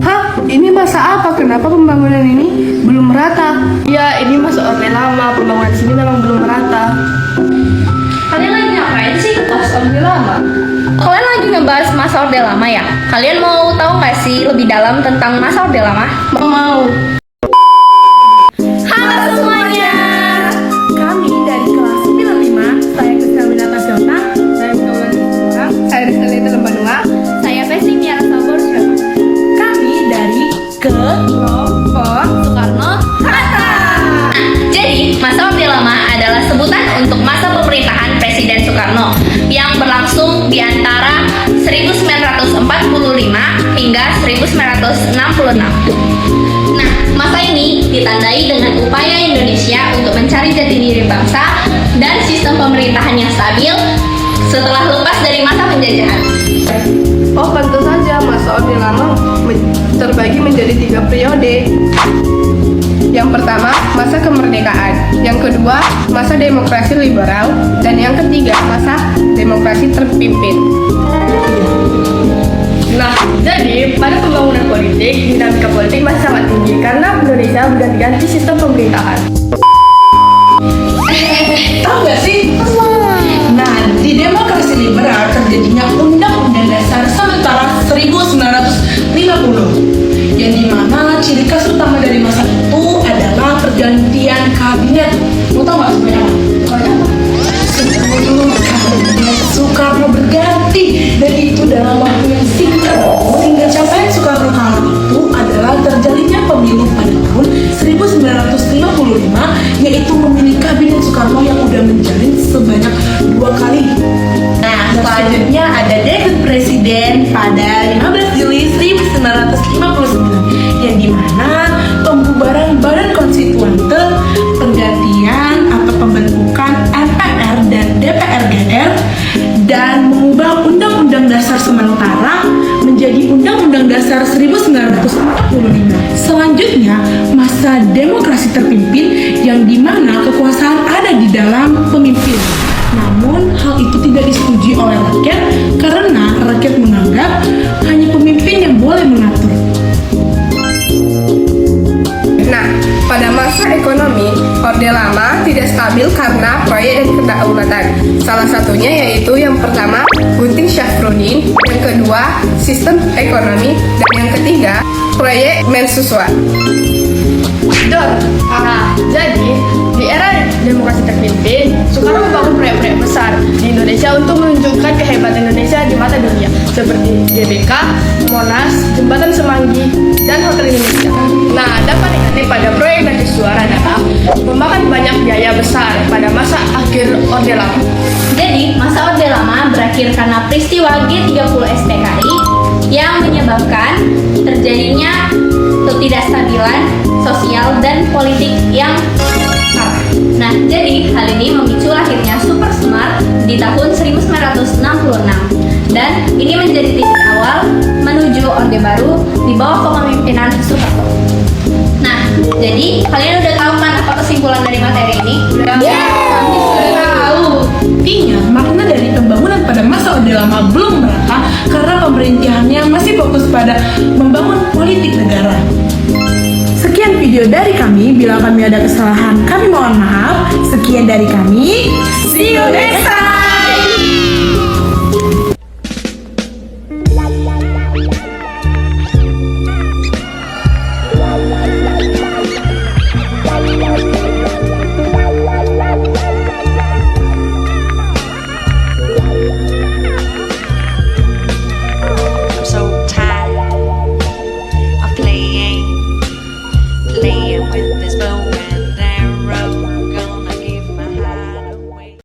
Hah? Ini masa apa? Kenapa pembangunan ini belum merata? Ya, ini masa Orde Lama. Pembangunan sini memang belum merata. Kalian lagi ngapain sih? Masa Orde Lama? Kalian lagi ngebahas masa Orde Lama ya? Kalian mau tahu nggak sih lebih dalam tentang masa Orde Lama? Mau. Halo semuanya! Kami dari kelas 95, saya Krisna Winata Syota, saya Kawan Kurang, saya Rizka Leta Lembanua, Saya Festi Miara Sabor Syota. kami dari kelompok Soekarno Hatta. Jadi, masa Orde Lama adalah sebutan untuk masa pemerintahan Presiden Soekarno yang berlangsung di antara 1945 hingga 1966. Nah, masa ini ditandai dengan upaya Indonesia untuk mencari jati diri bangsa dan sistem pemerintahan yang stabil setelah lepas dari masa penjajahan. Oh, tentu saja masa Orde Lama terbagi menjadi 3 periode. Yang pertama, masa kemerdekaan. Yang kedua, masa demokrasi liberal. Dan yang ketiga, masa demokrasi terpimpin. Nah, jadi pada pembangunan politik, dinamika politik masih sangat tinggi karena Indonesia berganti-ganti sistem pemerintahan. Tahu nggak sih? Nah, di demokrasi liberal terjadinya Undang-Undang Dasar sementara 1950 yang dimana ciri khas utama dari masa itu adalah pergantian kabinet. Mau tahu nggak sebenarnya? Sebelum kabinet Soekarno berganti dan itu dalam waktu yang singkat, sehingga capaian Soekarno kala itu adalah terjalinnya pemilu pada tahun 1955, yaitu memilih kabinet Soekarno yang udah menjalin sebanyak 2 kali. Nah, selanjutnya ada dekret presiden pada 15 Juli 1959 yang dimana pembubaran Badan Konstituante, penggantian atau pembentukan MPR dan DPR GR, dan mengubah Undang-Undang Dasar sementara menjadi Undang-Undang Dasar 1945. Selanjutnya, masa demokrasi terpimpin yang dimana kekuasaan ada di dalam pemimpin. Namun, hal itu tidak disetujui oleh rakyat karena rakyat menganggap hanya pemimpin yang boleh mengatur. Nah, pada masa ekonomi, Orde Lama tidak stabil karena proyek dan kedaulatan. Salah satunya yaitu yang pertama, Gunting Syafruddin, yang kedua, sistem ekonomi, dan yang ketiga, proyek Mensuswa. Jadi, di era demokrasi terpimpin, Soekarno membangun proyek-proyek besar di Indonesia untuk menunjukkan kehebatan Indonesia di mata dunia, seperti GBK, Monas, Jembatan Semanggi, dan Hotel Indonesia. Nah, dampak negatif pada proyek Mercusuar adalah memakan banyak biaya besar pada masa akhir Orde Lama. Jadi, masa Orde Lama berakhir karena peristiwa G30 SPKI yang menyebabkan terjadinya ketidakstabilan sosial dan politik yang parah. Nah, jadi hal ini memicu lahirnya Super Smart di tahun 1966 dan ini menjadi titik awal menuju Orde Baru di bawah kepemimpinan Soekarno. Nah, jadi kalian udah tahu kan apa kesimpulan dari materi ini? Kami sudah tahu. Intinya, makna dari pembangunan pada masa Orde Lama belum merata karena pemerintahannya masih fokus pada membangun politik negara. Sekian video dari kami. Bila kami ada kesalahan, kami mohon maaf. Sekian dari kami.